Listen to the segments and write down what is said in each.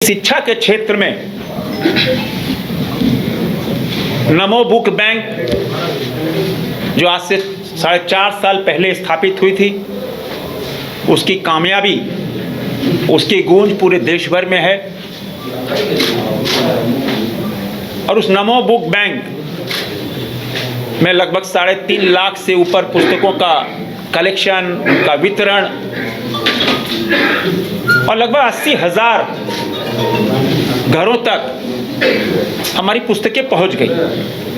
शिक्षा के क्षेत्र में नमो बुक बैंक जो आज से 4.5 साल पहले स्थापित हुई थी, उसकी कामयाबी, उसकी गूंज पूरे देश भर में है। और उस नमो बुक बैंक में लगभग 3.5 लाख से ऊपर पुस्तकों का कलेक्शन, उनका वितरण और लगभग 80,000 घरों तक हमारी पुस्तकें पहुंच गई।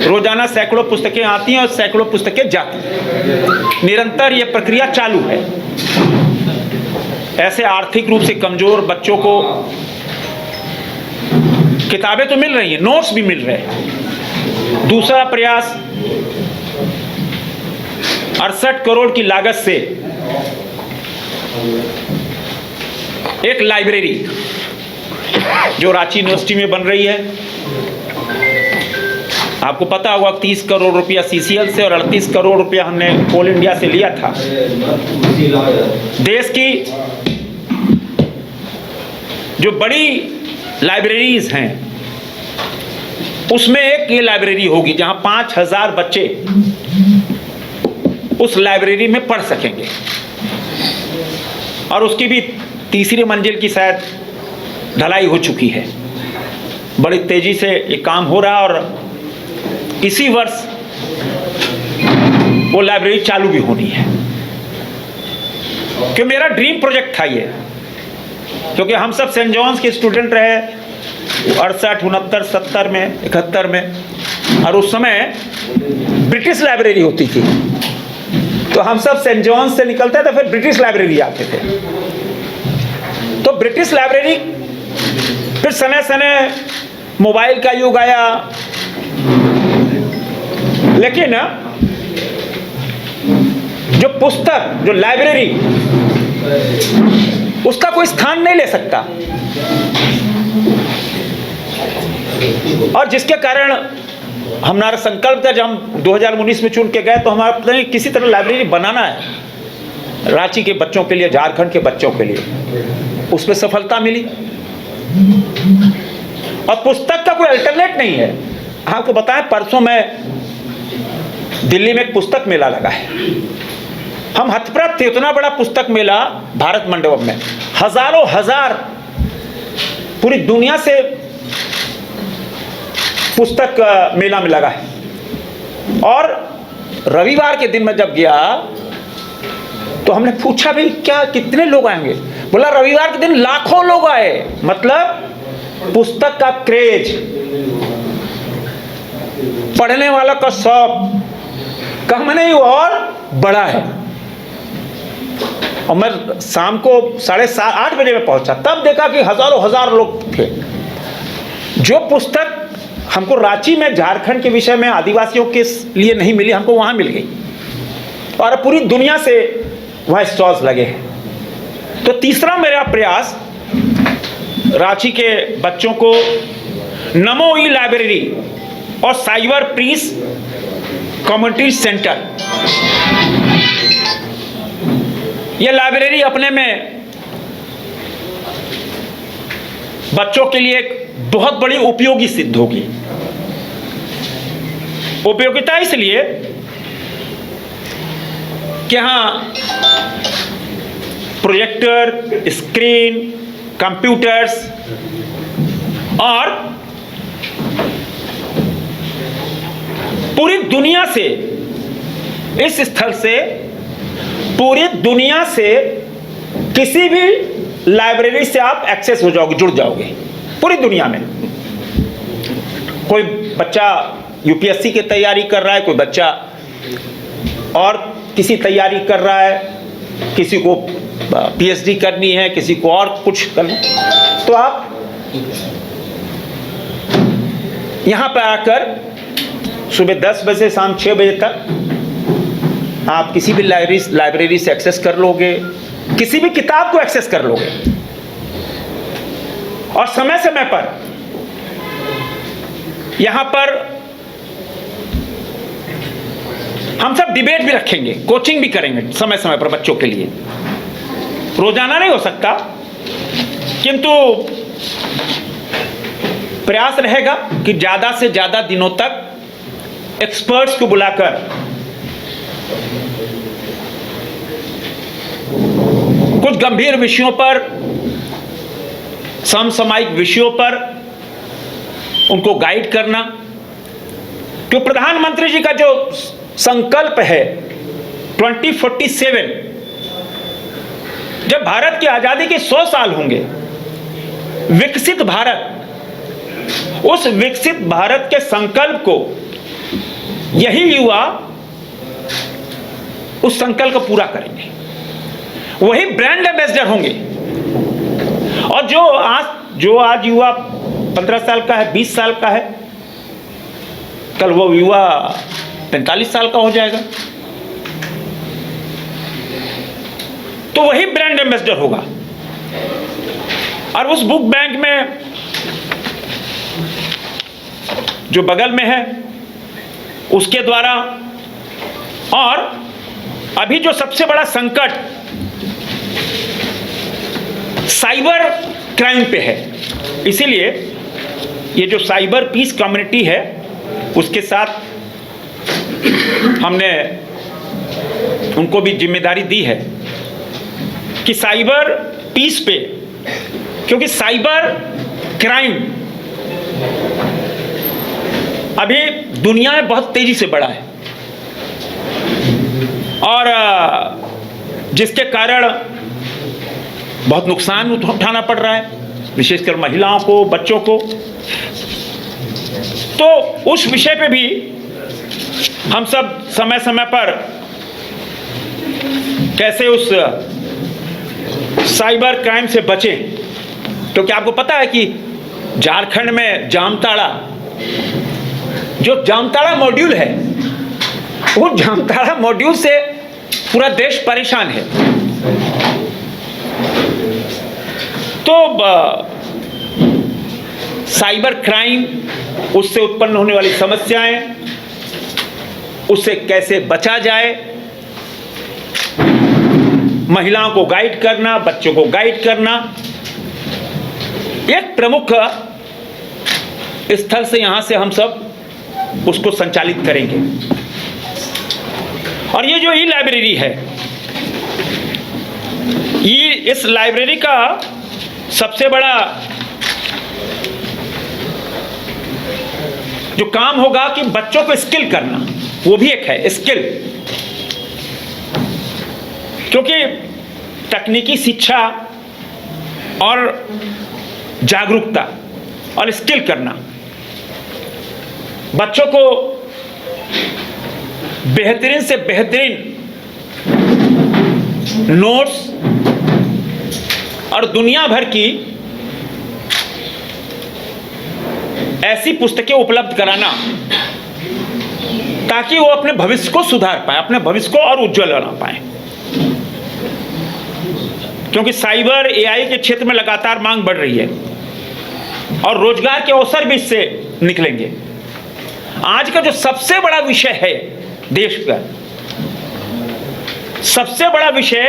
रोजाना सैकड़ों पुस्तकें आती हैं और सैकड़ों पुस्तकें जाती हैं। निरंतर ये प्रक्रिया चालू है। ऐसे आर्थिक रूप से कमजोर बच्चों को किताबें तो मिल रही हैं, नोट्स भी मिल रहे हैं। दूसरा प्रयास 68 करोड़ की लागत से एक लाइब्रेरी जो रांची यूनिवर्सिटी में बन रही है। आपको पता होगा 30 करोड़ रुपया सीसीएल से और 38 करोड़ रुपया हमने कोल इंडिया से लिया था। देश की जो बड़ी लाइब्रेरीज हैं उसमें एक ये लाइब्रेरी होगी जहां 5,000 बच्चे उस लाइब्रेरी में पढ़ सकेंगे। और उसकी भी तीसरी मंजिल की शायद ढलाई हो चुकी है। बड़ी तेजी से ये काम हो रहा और इसी वर्ष वो लाइब्रेरी चालू भी होनी है। कि मेरा ड्रीम प्रोजेक्ट था ये, क्योंकि हम सब सेंट जॉन्स के स्टूडेंट रहे 68, 69, 70 में, 71 में, और उस समय ब्रिटिश लाइब्रेरी होती थी। तो हम सब सेंट जॉन्स से निकलते थे, फिर ब्रिटिश लाइब्रेरी आते थे। तो ब्रिटिश लाइब्रेरी, फिर समय समय मोबाइल का युग आया, लेकिन जो पुस्तक, जो लाइब्रेरी, उसका कोई स्थान नहीं ले सकता। और जिसके कारण हमारा संकल्प था, जब हम 2019 में चुन के गए, तो हमारा पता नहीं किसी तरह लाइब्रेरी बनाना है रांची के बच्चों के लिए, झारखंड के बच्चों के लिए। उसमें सफलता मिली। और पुस्तक का कोई अल्टरनेट नहीं है। आपको बताएं, परसों में दिल्ली में एक पुस्तक मेला लगा है। हम हतप्रभ थे, इतना बड़ा पुस्तक मेला भारत मंडपम में, हजारों हजार पूरी दुनिया से पुस्तक मेला में लगा है। और रविवार के दिन में जब गया तो हमने पूछा, भाई क्या कितने लोग आएंगे? बोला रविवार के दिन लाखों लोग आए। मतलब पुस्तक का क्रेज, पढ़ने वाला का शौक कम नहीं और बड़ा है। और मैं शाम को 7:30 बजे में पहुंचा, तब देखा कि हजारों हजार लोग थे। जो पुस्तक हमको रांची में झारखंड के विषय में आदिवासियों के लिए नहीं मिली, हमको वहां मिल गई। और पूरी दुनिया से वहां स्टॉल्स लगे हैं। तो तीसरा मेरा प्रयास रांची के बच्चों को नमो ई लाइब्रेरी और साइबर पीस कम्युनिटी सेंटर, यह लाइब्रेरी अपने में बच्चों के लिए एक बहुत बड़ी उपयोगी सिद्ध होगी। उपयोगिता इसलिए कि यहाँ प्रोजेक्टर, स्क्रीन, कंप्यूटर्स और पूरी दुनिया से, इस स्थल से पूरी दुनिया से किसी भी लाइब्रेरी से आप एक्सेस हो जाओगे, जुड़ जाओगे पूरी दुनिया में। कोई बच्चा यूपीएससी की तैयारी कर रहा है, कोई बच्चा और किसी तैयारी कर रहा है, किसी को पीएचडी करनी है, किसी को और कुछ करना, तो आप यहां पर आकर सुबह 10 बजे से शाम 6 बजे तक आप किसी भी लाइब्रेरी से एक्सेस कर लोगे, किसी भी किताब को एक्सेस कर लोगे। और समय समय पर यहां पर हम सब डिबेट भी रखेंगे, कोचिंग भी करेंगे समय समय पर बच्चों के लिए। रोजाना नहीं हो सकता, किंतु प्रयास रहेगा कि ज़्यादा से ज़्यादा दिनों तक एक्सपर्ट्स को बुलाकर कुछ गंभीर विषयों पर, समसामयिक विषयों पर उनको गाइड करना। तो प्रधानमंत्री जी का जो संकल्प है 2047, जब भारत की आजादी के 100 साल होंगे, विकसित भारत, उस विकसित भारत के संकल्प को यही युवा उस संकल्प को पूरा करेंगे, वही ब्रांड एम्बेसडर होंगे। और जो आज युवा 15 साल का है, 20 साल का है, कल वो युवा 45 साल का हो जाएगा, तो वही ब्रांड एम्बेसडर होगा। और उस बुक बैंक में जो बगल में है उसके द्वारा, और अभी जो सबसे बड़ा संकट साइबर क्राइम पे है, इसीलिए ये जो साइबर पीस कम्युनिटी है उसके साथ हमने उनको भी जिम्मेदारी दी है कि साइबर पीस पे, क्योंकि साइबर क्राइम अभी दुनिया में बहुत तेजी से बढ़ा है और जिसके कारण बहुत नुकसान उठाना पड़ रहा है, विशेषकर महिलाओं को, बच्चों को। तो उस विषय पे भी हम सब समय समय पर कैसे उस साइबर क्राइम से बचें, क्योंकि आपको पता है कि झारखंड में जामताड़ा, जो जामताड़ा मॉड्यूल है, वो जामताड़ा मॉड्यूल से पूरा देश परेशान है। तो साइबर क्राइम, उससे उत्पन्न होने वाली समस्याएं, उससे कैसे बचा जाए, महिलाओं को गाइड करना, बच्चों को गाइड करना, एक प्रमुख स्थल से यहां से हम सब उसको संचालित करेंगे। और ये जो ई लाइब्रेरी है, ये इस लाइब्रेरी का सबसे बड़ा जो काम होगा कि बच्चों को स्किल करना, वो भी एक है स्किल, क्योंकि तकनीकी शिक्षा और जागरूकता और स्किल करना, बच्चों को बेहतरीन से बेहतरीन नोट्स और दुनिया भर की ऐसी पुस्तकें उपलब्ध कराना ताकि वो अपने भविष्य को सुधार पाए, अपने भविष्य को और उज्जवल बना पाए। क्योंकि साइबर एआई के क्षेत्र में लगातार मांग बढ़ रही है और रोजगार के अवसर भी इससे निकलेंगे। आज का जो सबसे बड़ा विषय है देश का, सबसे बड़ा विषय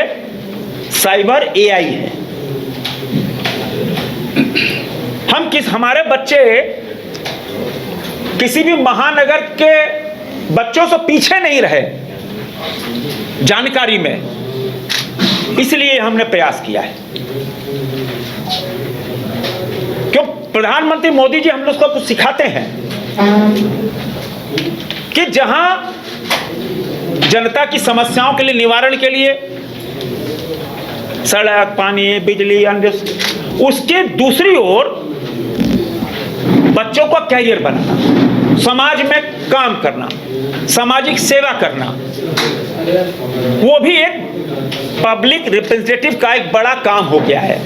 साइबर एआई है। हमारे बच्चे किसी भी महानगर के बच्चों से पीछे नहीं रहे जानकारी में, इसलिए हमने प्रयास किया है। क्यों प्रधानमंत्री मोदी जी हम लोग को कुछ सिखाते हैं कि जहां जनता की समस्याओं के लिए, निवारण के लिए सड़क, पानी, बिजली, अन्य, उसके दूसरी ओर बच्चों का कैरियर बनाना, समाज में काम करना, सामाजिक सेवा करना, वो भी एक पब्लिक रिप्रेजेंटेटिव का एक बड़ा काम हो गया है।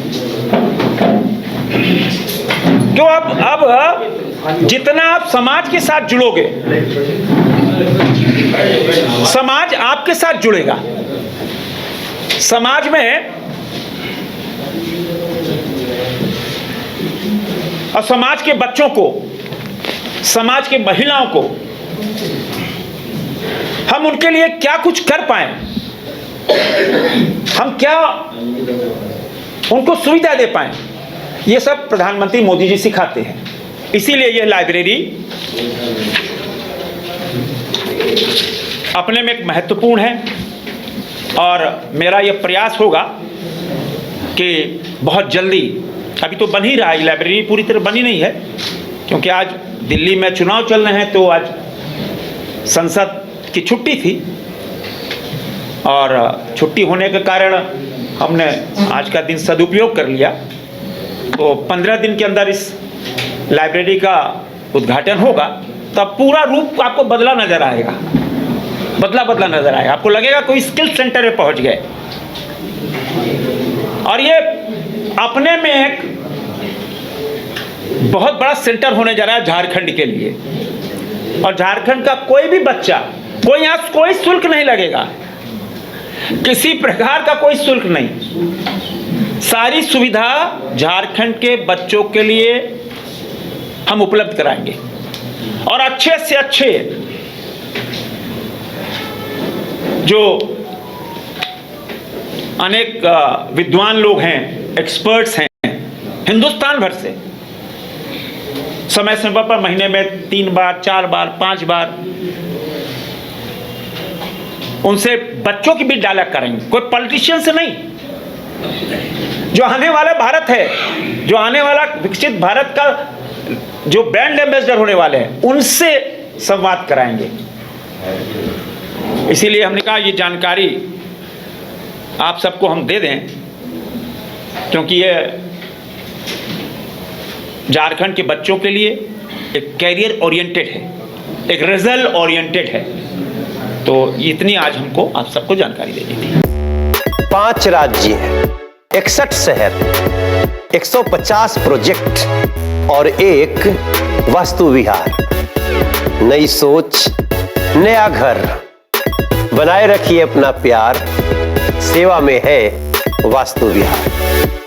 क्यों अब जितना आप समाज के साथ जुड़ोगे, समाज आपके साथ जुड़ेगा। समाज में और समाज के बच्चों को, समाज के महिलाओं को हम उनके लिए क्या कुछ कर पाए, हम क्या उनको सुविधा दे पाए, ये सब प्रधानमंत्री मोदी जी सिखाते हैं। इसीलिए यह लाइब्रेरी अपने में एक महत्वपूर्ण है और मेरा यह प्रयास होगा कि बहुत जल्दी, अभी तो बन ही रहा है, लाइब्रेरी पूरी तरह बनी नहीं है क्योंकि आज दिल्ली में चुनाव चल रहे हैं, तो आज संसद की छुट्टी थी और छुट्टी होने के कारण हमने आज का दिन सदुपयोग कर लिया। तो 15 दिन के अंदर इस लाइब्रेरी का उद्घाटन होगा, तब पूरा रूप आपको बदला नजर आएगा, बदला नजर आएगा। आपको लगेगा कोई स्किल सेंटर में पहुंच गए। और ये अपने में एक बहुत बड़ा सेंटर होने जा रहा है झारखंड के लिए। और झारखंड का कोई भी बच्चा, यहाँ कोई शुल्क नहीं लगेगा, किसी प्रकार का कोई शुल्क नहीं, सारी सुविधा झारखंड के बच्चों के लिए हम उपलब्ध कराएंगे। और अच्छे से अच्छे जो अनेक विद्वान लोग हैं, एक्सपर्ट्स हैं हिंदुस्तान भर से, समय समय पर महीने में 3 बार 4 बार 5 बार उनसे बच्चों की भी डायलॉग करेंगे। कोई पॉलिटिशियन से नहीं, जो आने वाला भारत है, जो आने वाला विकसित भारत का जो ब्रांड एम्बेसडर होने वाले हैं, उनसे संवाद कराएंगे। इसीलिए हमने कहा ये जानकारी आप सबको हम दे दें, क्योंकि ये झारखंड के बच्चों के लिए एक कैरियर ओरिएंटेड है, एक रिजल्ट ओरिएंटेड है। तो इतनी आज हमको आप सबको जानकारी देनी थी। 5 राज्य, 61 शहर, 150 प्रोजेक्ट और एक वास्तु विहार। नई सोच, नया घर। बनाए रखिए अपना प्यार, सेवा में है वास्तु विहार।